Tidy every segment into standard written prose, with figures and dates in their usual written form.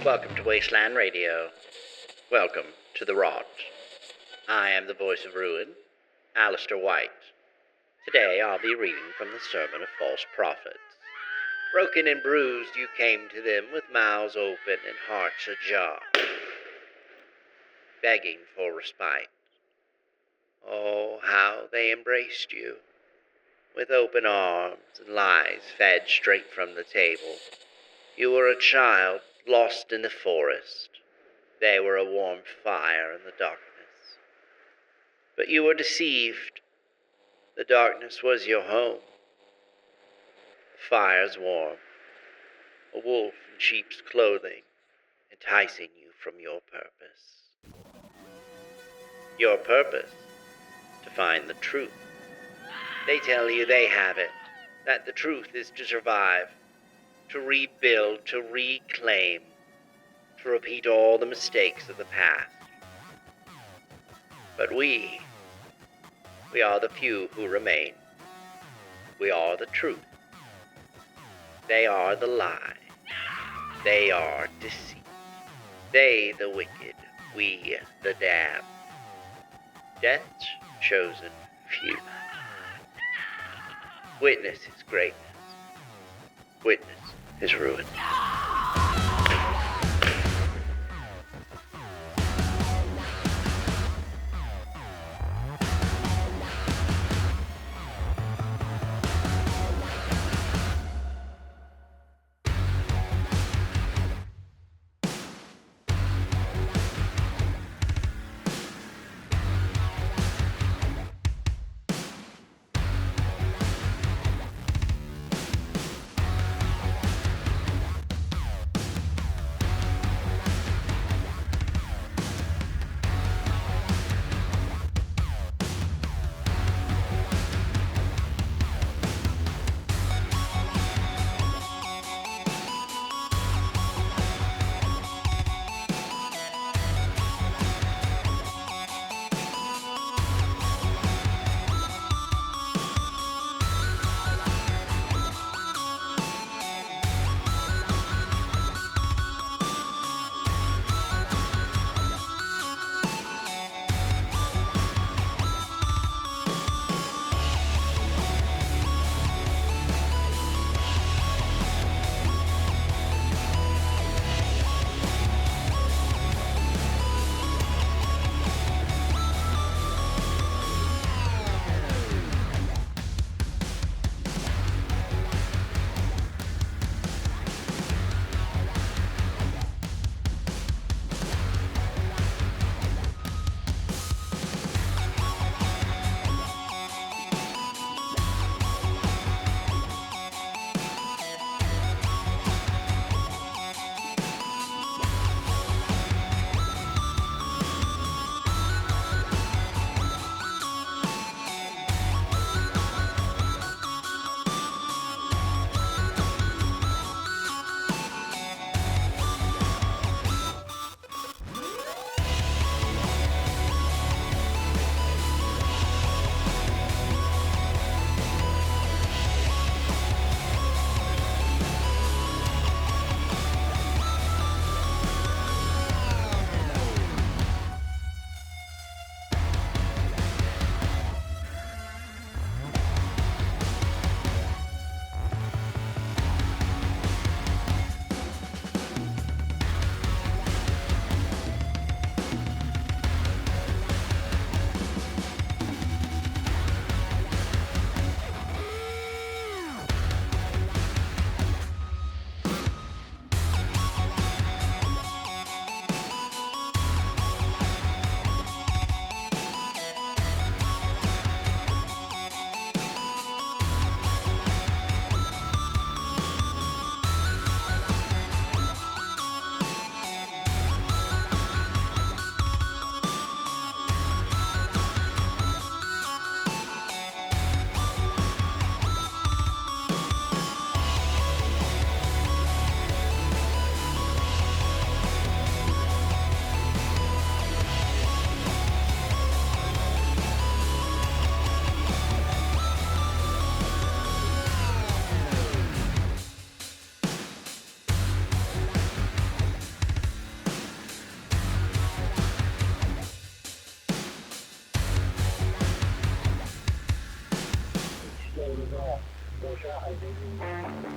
Welcome to Wasteland Radio. Welcome to the Rot. I am the voice of ruin, Alistair White. Today I'll be reading from the Sermon of False Prophets. Broken and bruised you came to them with mouths open and hearts ajar, begging for respite. Oh, how they embraced you, with open arms and lies fed straight from the table. You were a child lost in the forest. They were a warm fire in the darkness. But you were deceived. The darkness was your home. The fire's warm, a wolf in sheep's clothing, enticing you from your purpose. Your purpose? To find the truth. They tell you they have it, that the truth is to survive, to rebuild, to reclaim, to repeat all the mistakes of the past. But we are the few who remain. We are the truth. They are the lie. They are deceit. They the wicked, we the damned. Death's chosen few. Witness his greatness. Witness his ruin.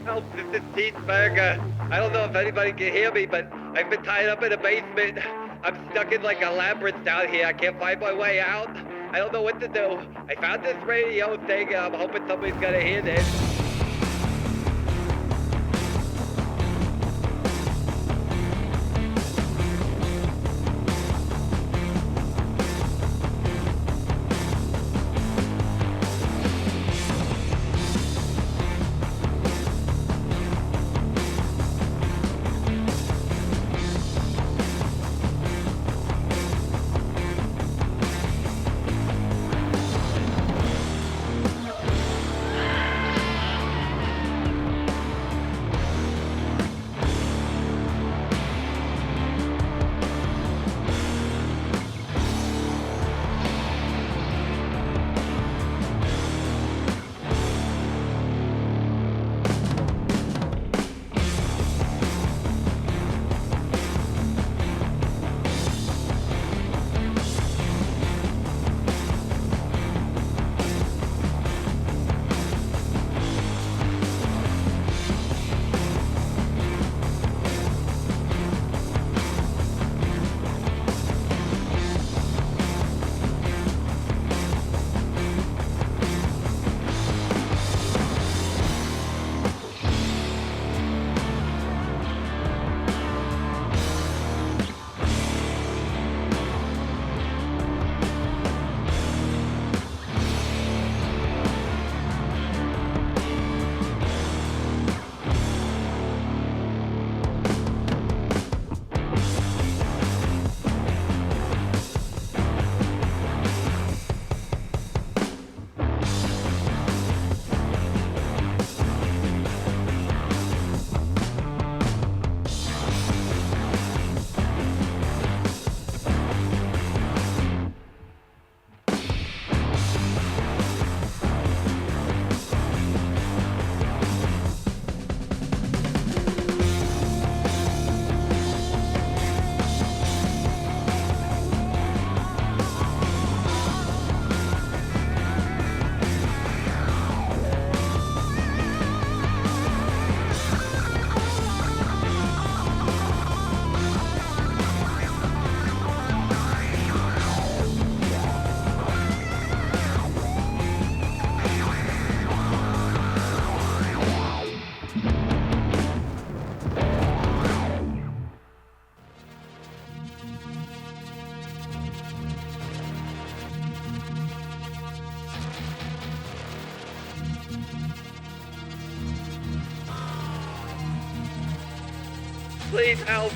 Help, this is Cheeseburger. I don't know if anybody can hear me, but I've been tied up in a basement. I'm stuck in like a labyrinth down here. I can't find my way out. I don't know what to do. I found this radio thing and I'm hoping somebody's gonna hear this. Please help.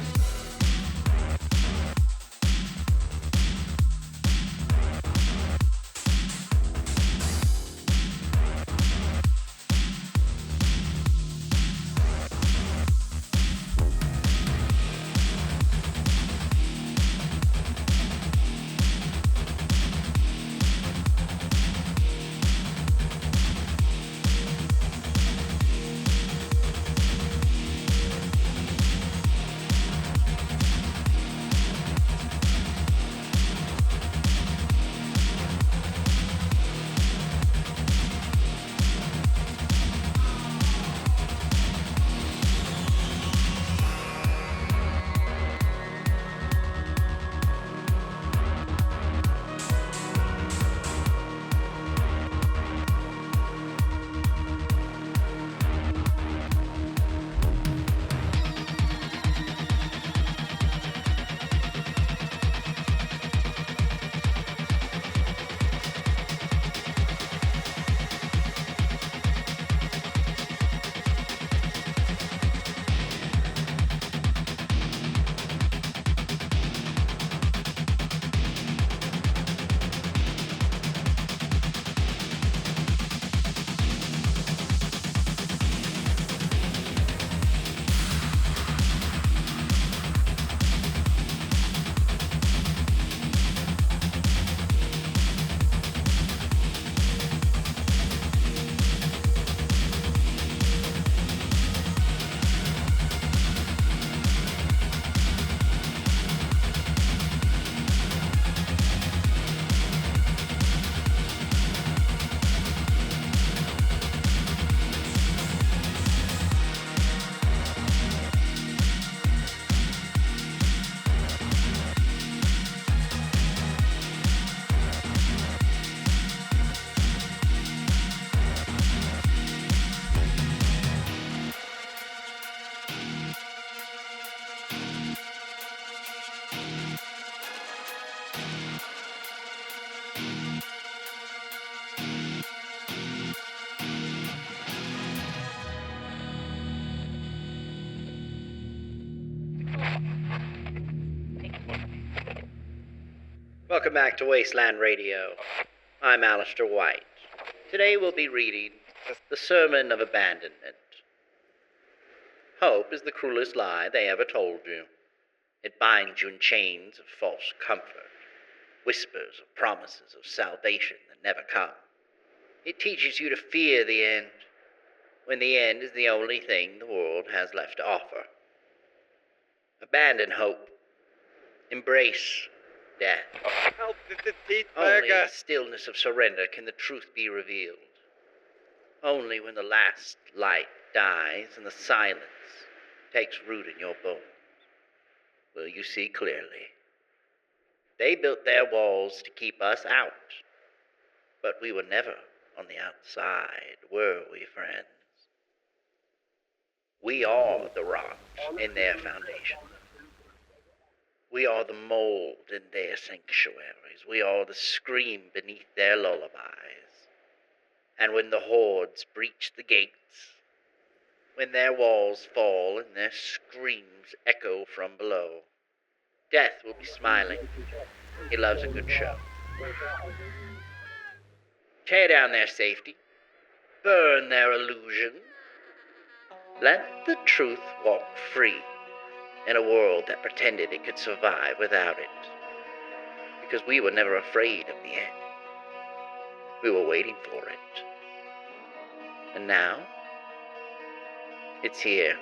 Welcome back to Wasteland Radio. I'm Alistair White. Today we'll be reading the Sermon of Abandonment. Hope is the cruelest lie they ever told you. It binds you in chains of false comfort, whispers of promises of salvation that never come. It teaches you to fear the end, when the end is the only thing the world has left to offer. Abandon hope. Embrace death. Help, this is Pete Only in Berger. the stillness of surrender can the truth be revealed. Only when the last light dies and the silence takes root in your bones will you see clearly. They built their walls to keep us out, but we were never on the outside, were we, friends? We are the rocks in their foundation. We are the mold in their sanctuaries. We are the scream beneath their lullabies. And when the hordes breach the gates, when their walls fall and their screams echo from below, death will be smiling. He loves a good show. Tear down their safety. Burn their illusion. Let the truth walk free in a world that pretended it could survive without it. Because we were never afraid of the end. We were waiting for it. And now, it's here.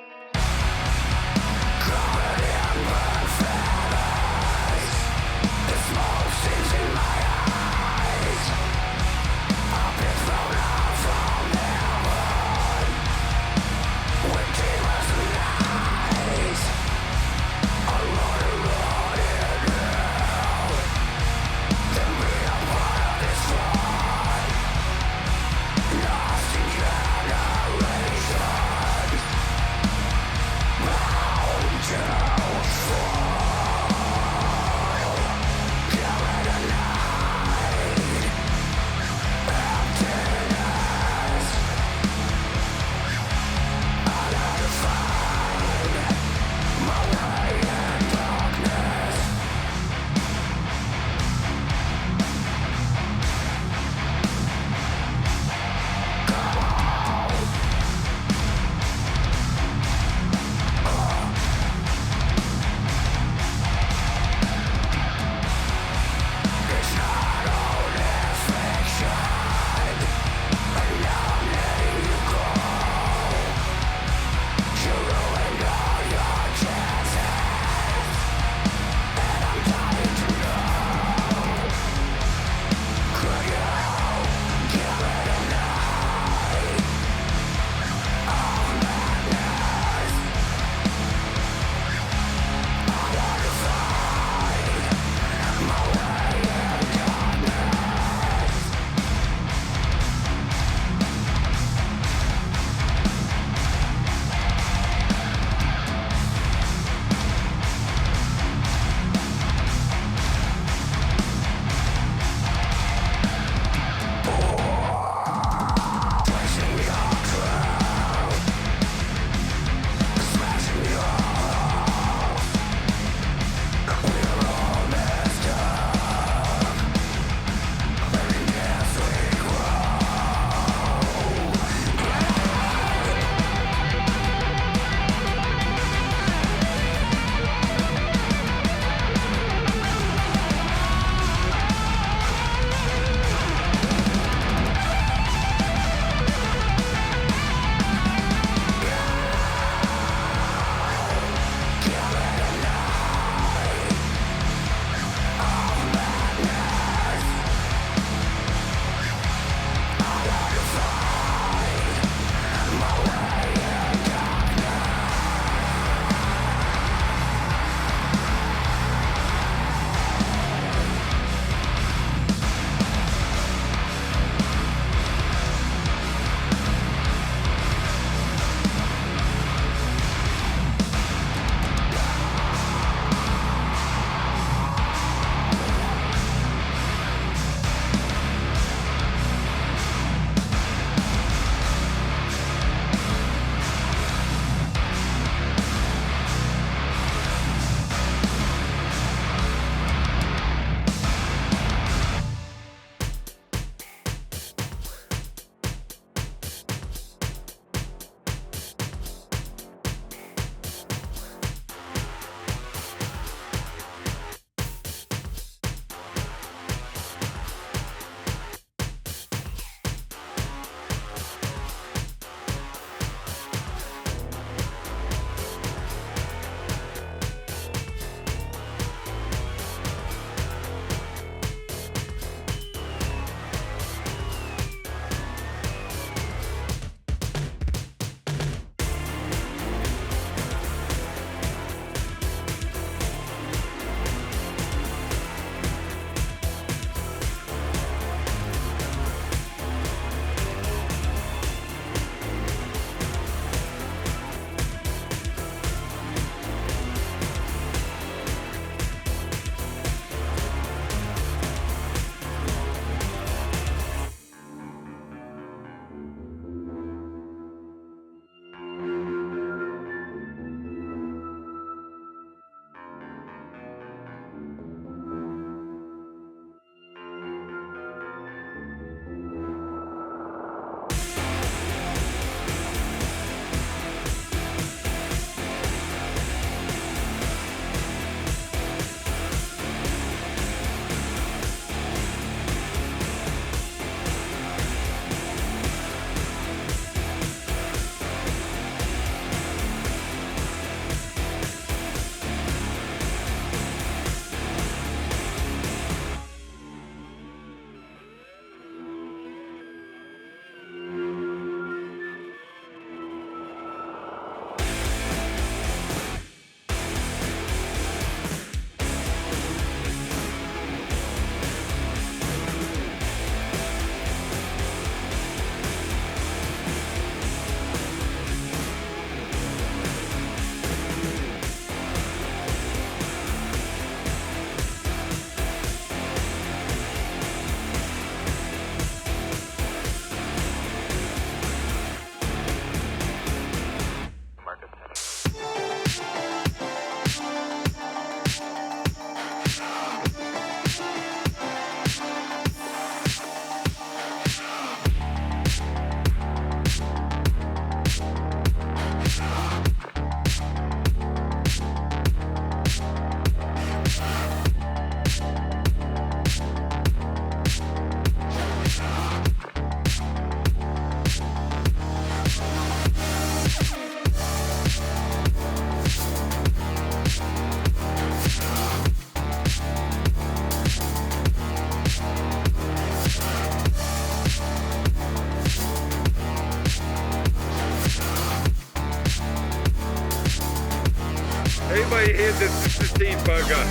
Anybody here that's just a cheeseburger?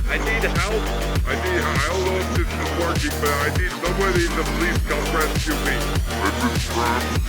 I need help. I don't know if this is working, but I need somebody to please come rescue me. I've been trapped.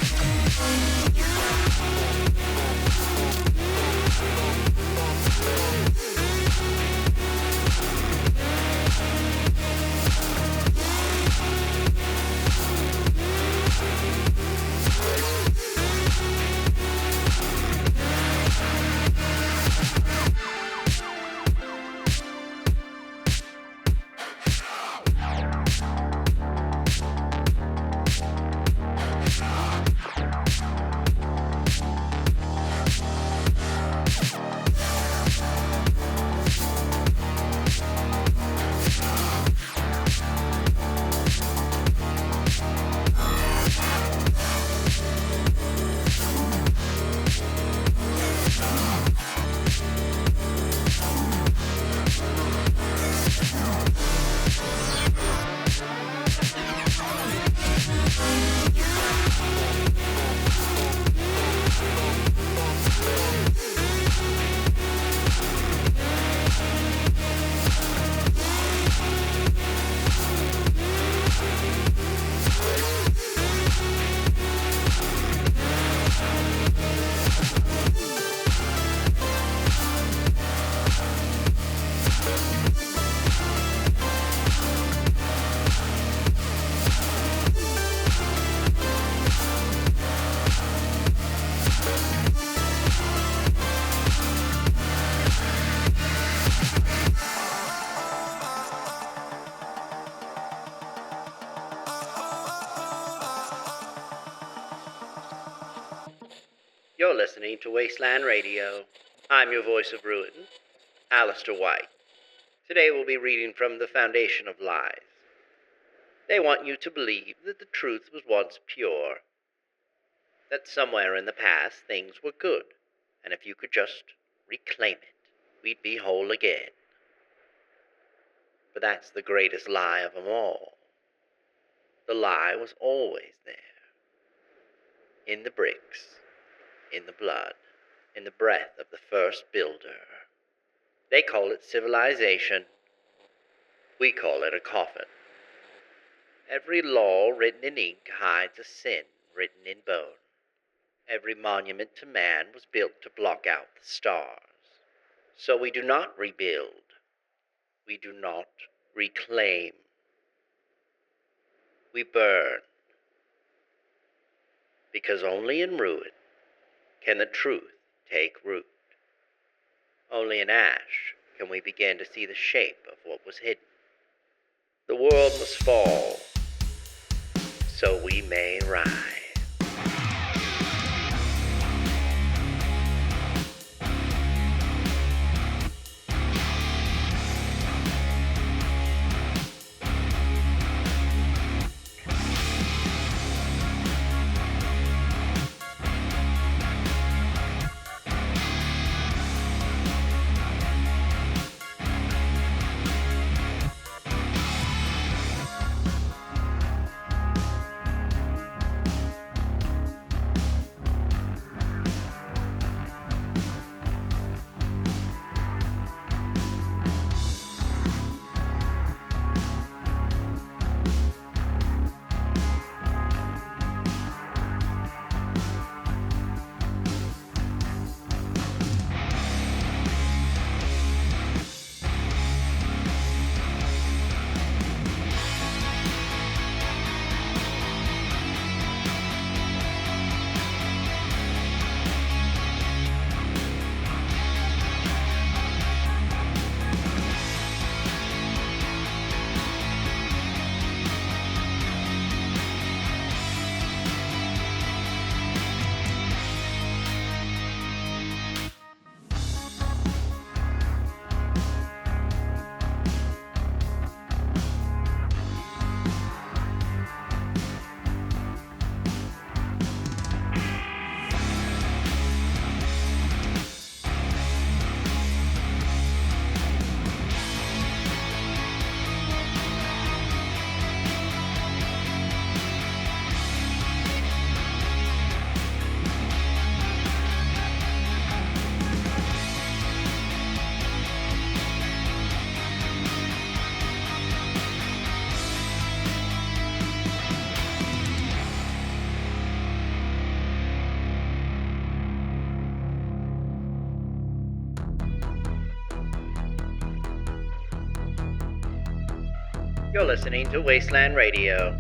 You're listening to Wasteland Radio. I'm your voice of ruin, Alistair White. Today we'll be reading from The Foundation of Lies. They want you to believe that the truth was once pure, that somewhere in the past things were good, and if you could just reclaim it, we'd be whole again. But that's the greatest lie of them all. The lie was always there. In the bricks, in the blood, in the breath of the first builder. They call it civilization. We call it a coffin. Every law written in ink hides a sin written in bone. Every monument to man was built to block out the stars. So we do not rebuild. We do not reclaim. We burn. Because only in ruin can the truth take root. Only in ash can we begin to see the shape of what was hidden. The world must fall, so we may rise. You're listening to Wasteland Radio.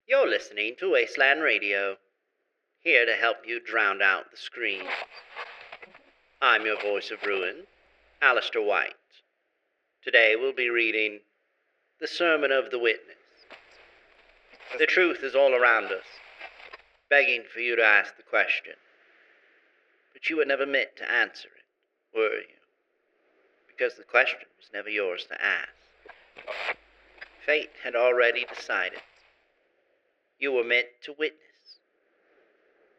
You're listening to Wasteland Radio, here to help you drown out the scream. I'm your voice of ruin, Alistair White. Today we'll be reading The Sermon of the Witness. The truth is all around us, begging for you to ask the question. But you were never meant to answer it, were you? Because the question was never yours to ask. Fate had already decided. You were meant to witness,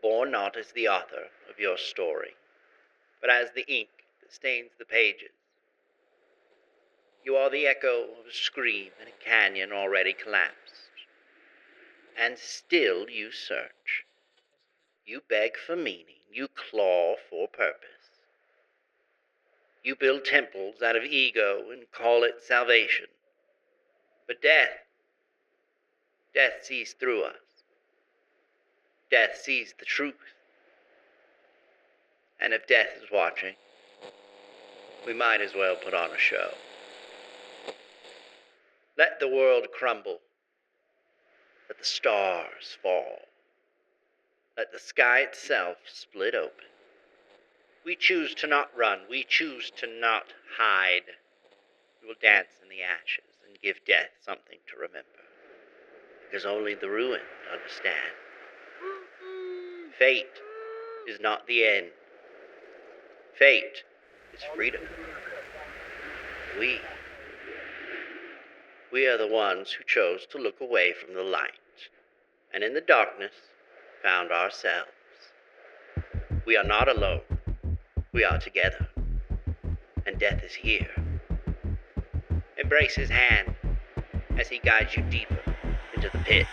born not as the author of your story, but as the ink that stains the pages. You are the echo of a scream in a canyon already collapsed. And still you search. You beg for meaning. You claw for purpose. You build temples out of ego and call it salvation. But death sees through us. Death sees the truth. And if death is watching, we might as well put on a show. Let the world crumble. Let the stars fall. Let the sky itself split open. We choose to not run. We choose to not hide. We will dance in the ashes and give death something to remember. Because only the ruined understand. Fate is not the end. Fate is freedom. We are the ones who chose to look away from the light, and in the darkness found ourselves. We are not alone. We are together. And death is here. Embrace his hand as he guides you deeper into the pit.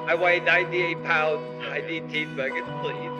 I weigh 98 pounds. I need cheeseburgers, please.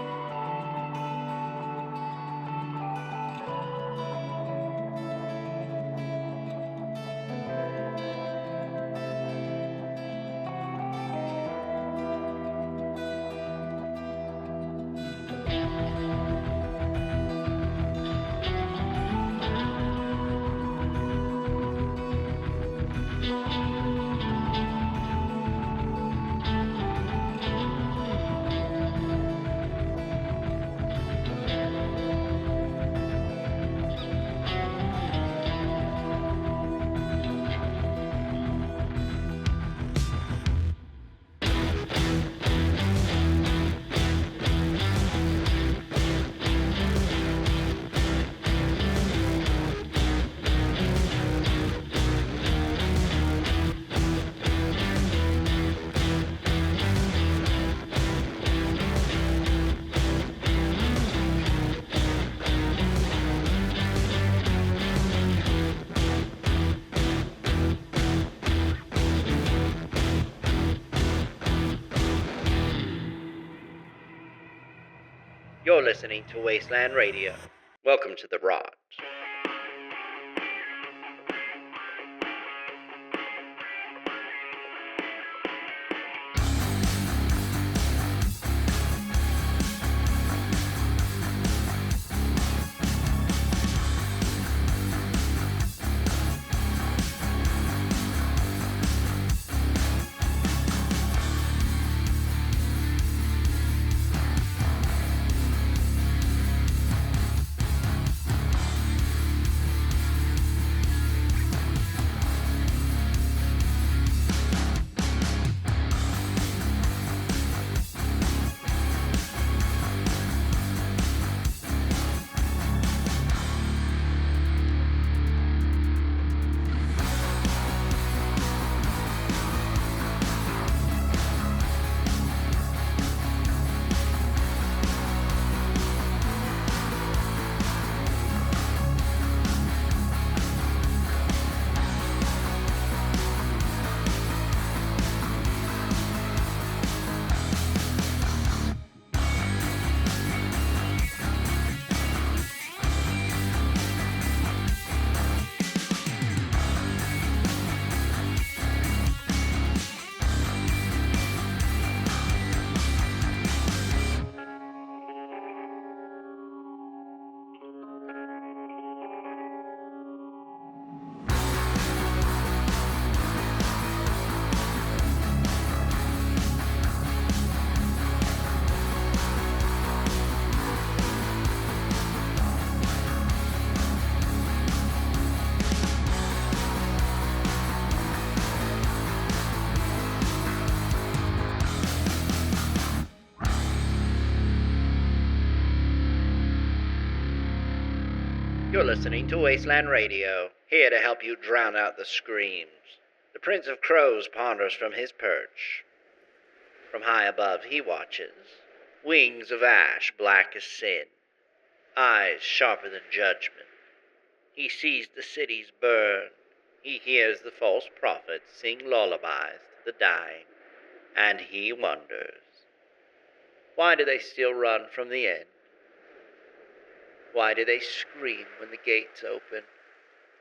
You're listening to Wasteland Radio. Welcome to the Rod. You're listening to Wasteland Radio, here to help you drown out the screams. The Prince of Crows ponders from his perch. From high above he watches, wings of ash black as sin, eyes sharper than judgment. He sees the cities burn, he hears the false prophets sing lullabies to the dying, and he wonders, why do they still run from the end? Why do they scream when the gates open,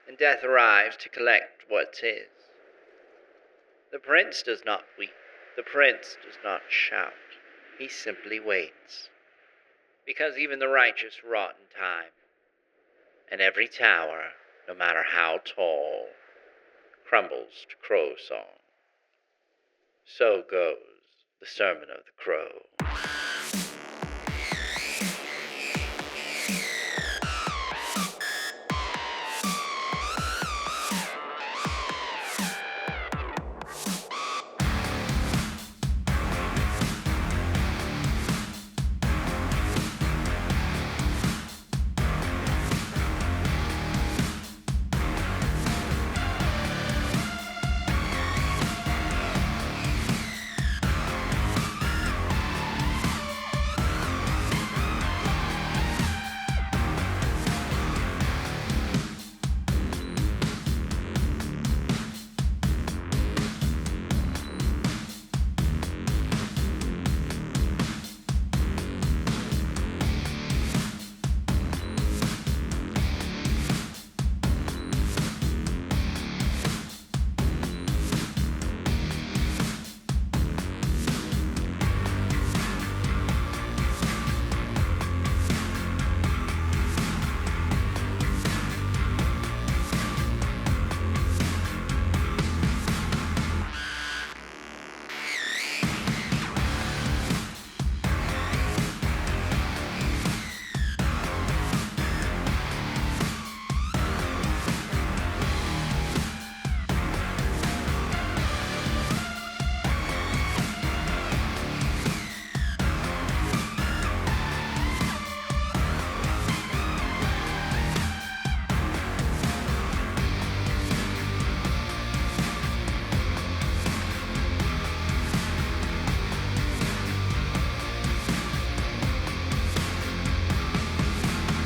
and death arrives to collect what's his? The prince does not weep, the prince does not shout, he simply waits. Because even the righteous rot in time, and every tower, no matter how tall, crumbles to crow song. So goes the sermon of the crow.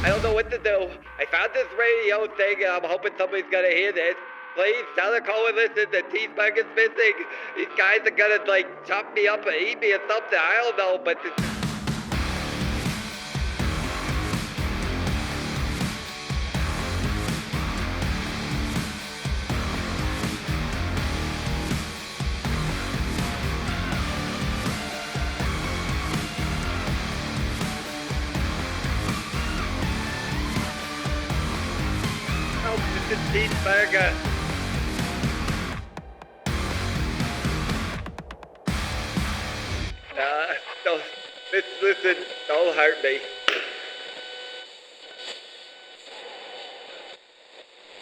I don't know what to do. I found this radio thing, and I'm hoping somebody's gonna hear this. Please tell the coalition that Cheeseburger's missing. These guys are gonna, chop me up or eat me or something. I don't know, but in peace, burger. Don't, listen, don't hurt me.